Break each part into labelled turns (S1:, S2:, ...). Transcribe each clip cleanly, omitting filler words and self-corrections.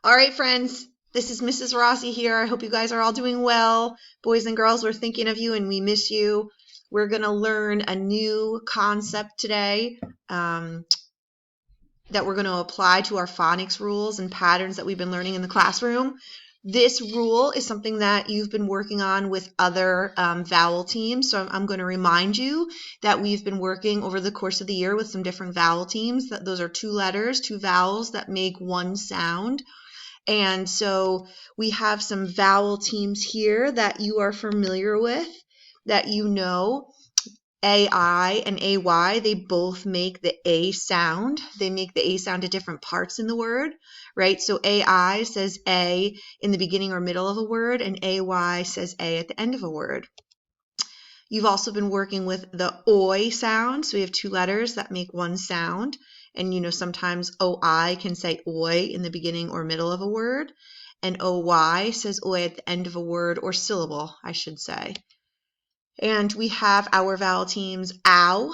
S1: All right, friends, this is Mrs. Rossi here. I hope you guys are all doing well. Boys and girls, we're thinking of you and we miss you. We're going to learn a new concept today that we're going to apply to our phonics rules and patterns that we've been learning in the classroom. This rule is something that you've been working on with other vowel teams. So I'm going to remind you that we've been working over the course of the year with some different vowel teams. Those are two letters, two vowels that make one sound. And so we have some vowel teams here that you are familiar with, that you know. AI and AY, they both make the A sound. They make the A sound at different parts in the word, right? So AI says A in the beginning or middle of a word, and AY says A at the end of a word. You've also been working with the OI sound. So we have two letters that make one sound. And you know, sometimes OI can say OI in the beginning or middle of a word. And OY says OI at the end of a word or syllable, I should say. And we have our vowel teams OW.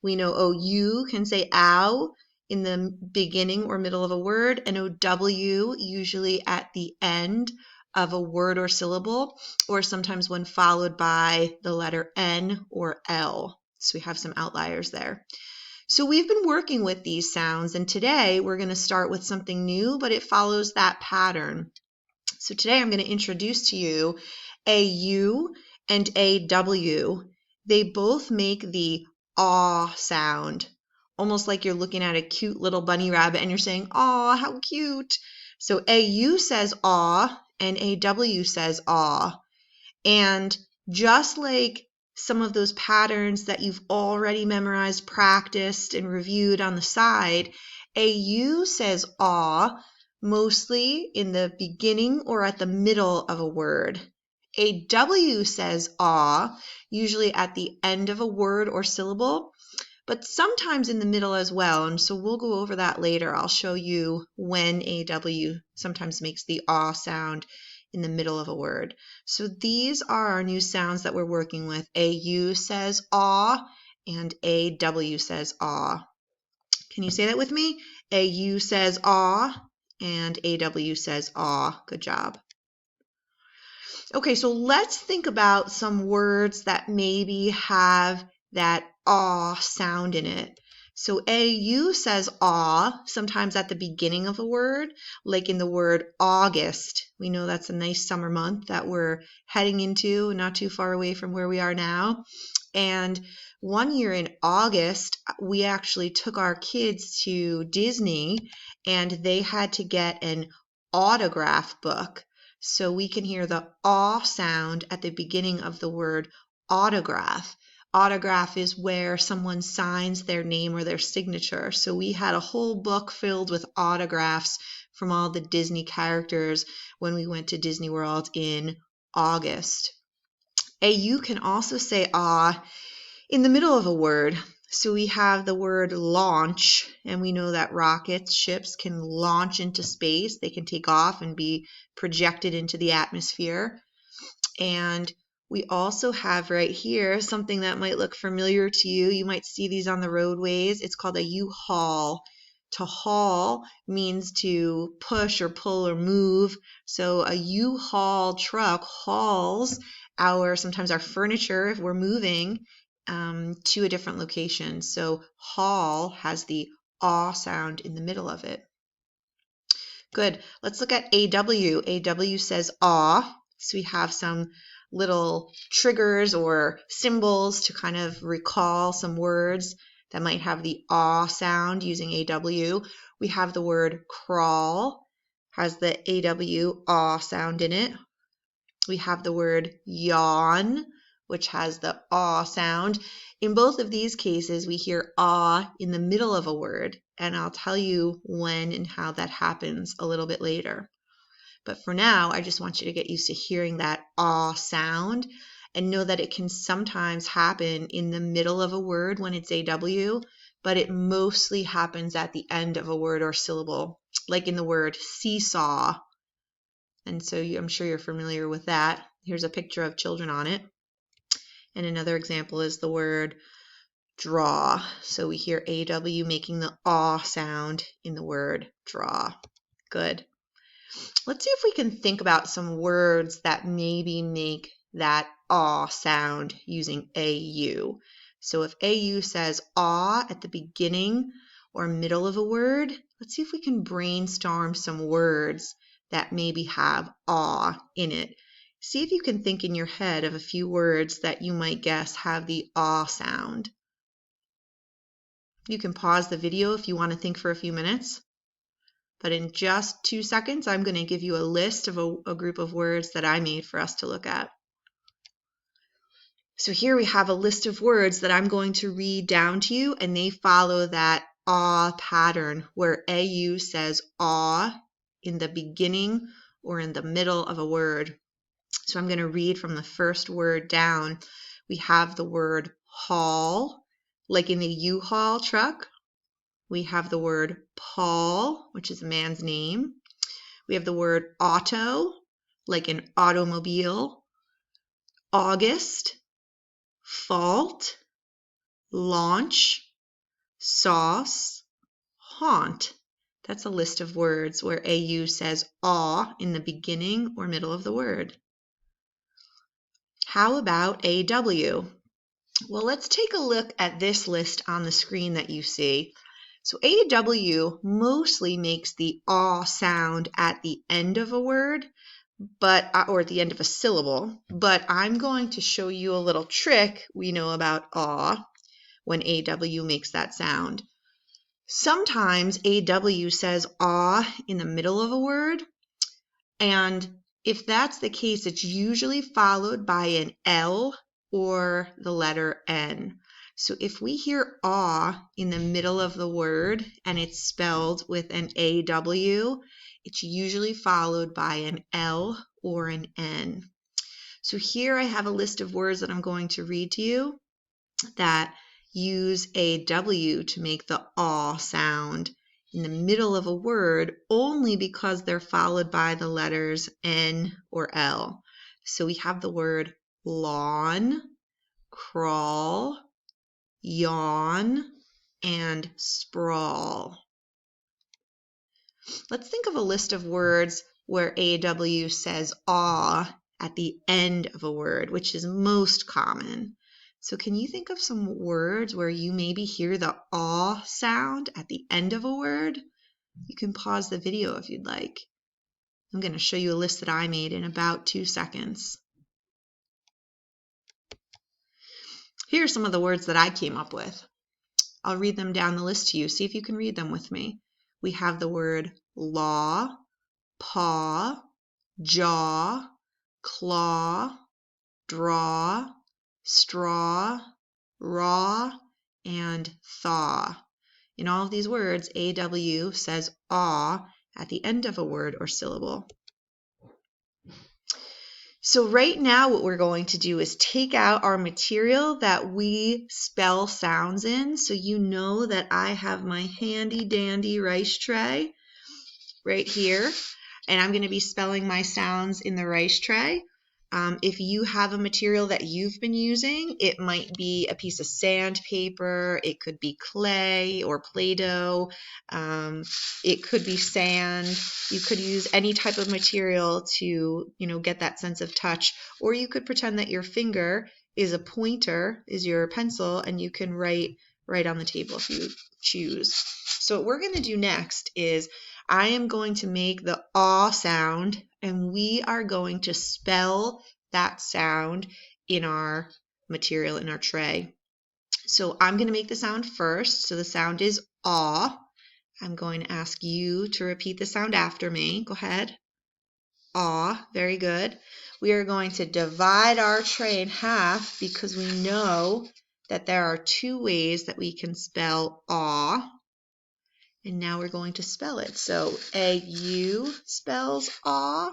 S1: We know OU can say OW in the beginning or middle of a word, and OW usually at the end of a word or syllable, or sometimes when followed by the letter N or L. So we have some outliers there. So we've been working with these sounds, and today we're going to start with something new, but it follows that pattern. So today I'm going to introduce to you AU and AW. They both make the aw sound, almost like you're looking at a cute little bunny rabbit and you're saying, aw, how cute. So AU says aw and AW says aw. And just like some of those patterns that you've already memorized, practiced, and reviewed on the side, AU says aw mostly in the beginning or at the middle of a word. AW says aw, usually at the end of a word or syllable, but sometimes in the middle as well. And so we'll go over that later. I'll show you when AW sometimes makes the aw sound in the middle of a word. So these are our new sounds that we're working with. AU says aw and AW says aw. Can you say that with me? AU says aw and AW says aw. Good job. Okay, so let's think about some words that maybe have that aw sound in it. So AU says aw sometimes at the beginning of a word, like in the word August. We know that's a nice summer month that we're heading into, not too far away from where we are now. And one year in August, we actually took our kids to Disney and they had to get an autograph book. So we can hear the aw sound at the beginning of the word autograph. Autograph is where someone signs their name or their signature. So we had a whole book filled with autographs from all the Disney characters when we went to Disney World in August. AU can also say ah in the middle of a word. So we have the word launch, and we know that rockets, ships can launch into space. They can take off and be projected into the atmosphere. And we also have right here something that might look familiar to you. You might see these on the roadways. It's called a U-Haul. To haul means to push or pull or move. So a U-Haul truck hauls sometimes our furniture if we're moving to a different location. So haul has the aw sound in the middle of it. Good. Let's look at AW. AW says aw. So we have some little triggers or symbols to kind of recall some words that might have the aw sound using AW. We have the word crawl, has the AW aw sound in it. We have the word yawn, which has the aw sound. In both of these cases, we hear aw in the middle of a word, and I'll tell you when and how that happens a little bit later. But for now, I just want you to get used to hearing that aw sound and know that it can sometimes happen in the middle of a word when it's AW, but it mostly happens at the end of a word or syllable, like in the word seesaw. And so I'm sure you're familiar with that. Here's a picture of children on it. And another example is the word draw. So we hear AW making the aw sound in the word draw. Good. Let's see if we can think about some words that maybe make that aw sound using AU. So if AU says aw at the beginning or middle of a word, let's see if we can brainstorm some words that maybe have aw in it. See if you can think in your head of a few words that you might guess have the aw sound. You can pause the video if you want to think for a few minutes. But in just 2 seconds, I'm going to give you a list of a group of words that I made for us to look at. So here we have a list of words that I'm going to read down to you, and they follow that aw pattern where AU says aw in the beginning or in the middle of a word. So I'm going to read from the first word down. We have the word haul, like in the U-Haul truck. We have the word Paul, which is a man's name. We have the word auto, like an automobile. August, fault, launch, sauce, haunt. That's a list of words where AU says aw in the beginning or middle of the word. How about AW? Well, let's take a look at this list on the screen that you see. So AW mostly makes the aw sound at the end of a word, or at the end of a syllable, but I'm going to show you a little trick we know about aw when AW makes that sound. Sometimes AW says aw in the middle of a word, and if that's the case, it's usually followed by an L or the letter N. So if we hear aw in the middle of the word and it's spelled with an AW, it's usually followed by an L or an N. So here I have a list of words that I'm going to read to you that use AW to make the aw sound in the middle of a word only because they're followed by the letters N or L. So we have the word lawn, crawl, yawn, and sprawl. Let's think of a list of words where AW says aw at the end of a word, which is most common. So can you think of some words where you maybe hear the aw sound at the end of a word? You can pause the video if you'd like. I'm going to show you a list that I made in about 2 seconds. Here are some of the words that I came up with. I'll read them down the list to you. See if you can read them with me. We have the word law, paw, jaw, claw, draw, straw, raw, and thaw. In all of these words, AW says aw at the end of a word or syllable. So right now what we're going to do is take out our material that we spell sounds in. So you know that I have my handy dandy rice tray right here, and I'm going to be spelling my sounds in the rice tray. If you have a material that you've been using, it might be a piece of sandpaper, it could be clay or Play-Doh, it could be sand. You could use any type of material to, get that sense of touch, or you could pretend that your finger is a pointer, is your pencil, and you can write on the table if you choose. So what we're going to do next is I am going to make the aw sound, and we are going to spell that sound in our material, in our tray. So I'm going to make the sound first. So the sound is aw. I'm going to ask you to repeat the sound after me. Go ahead. Aw. Very good. We are going to divide our tray in half because we know that there are 2 ways that we can spell aw. And now we're going to spell it. So AU spells aw,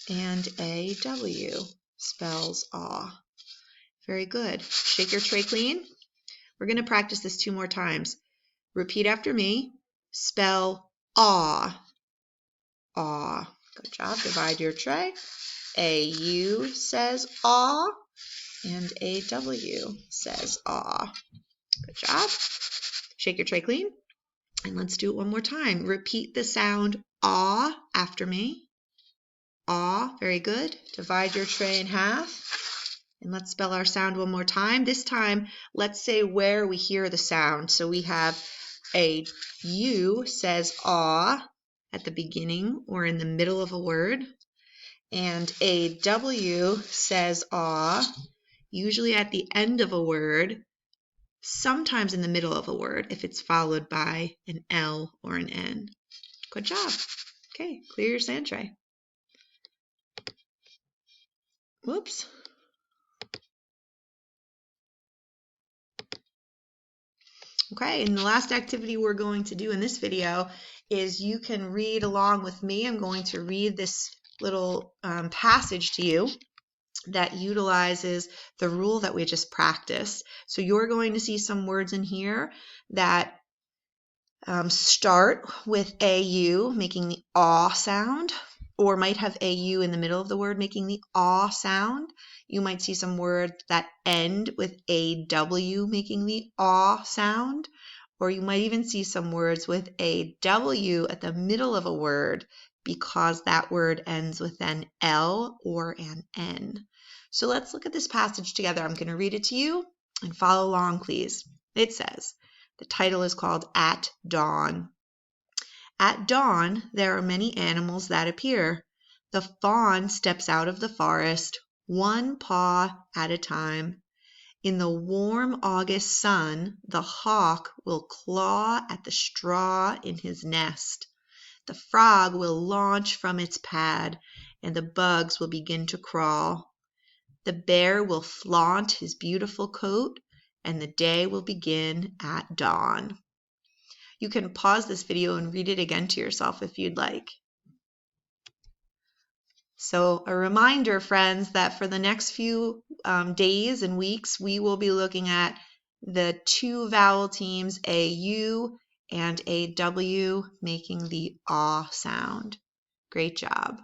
S1: and AW spells aw. Very good. Shake your tray clean. We're going to practice this 2 more times. Repeat after me. Spell aw. Aw. Good job. Divide your tray. AU says aw, and AW says aw. Good job. Shake your tray clean. And let's do it one more time. Repeat the sound ah after me. Ah, very good. Divide your tray in half. And let's spell our sound one more time. This time, let's say where we hear the sound. So we have a U says ah at the beginning or in the middle of a word. And a W says ah, usually at the end of a word, sometimes in the middle of a word if it's followed by an L or an N. Good job. Okay, clear your sand tray. Whoops. Okay, and the last activity we're going to do in this video is you can read along with me. I'm going to read this little passage to you that utilizes the rule that we just practiced. So you're going to see some words in here that start with AU, making the aw sound, or might have AU in the middle of the word, making the aw sound. You might see some words that end with AW, making the aw sound, or you might even see some words with AW at the middle of a word because that word ends with an L or an N. So let's look at this passage together. I'm going to read it to you and follow along, please. It says, the title is called At Dawn. At dawn, there are many animals that appear. The fawn steps out of the forest, one paw at a time. In the warm August sun, the hawk will claw at the straw in his nest. The frog will launch from its pad, and the bugs will begin to crawl. The bear will flaunt his beautiful coat, and the day will begin at dawn. You can pause this video and read it again to yourself if you'd like. So a reminder, friends, that for the next few days and weeks, we will be looking at the two vowel teams, a U and a W, making the aw sound. Great job.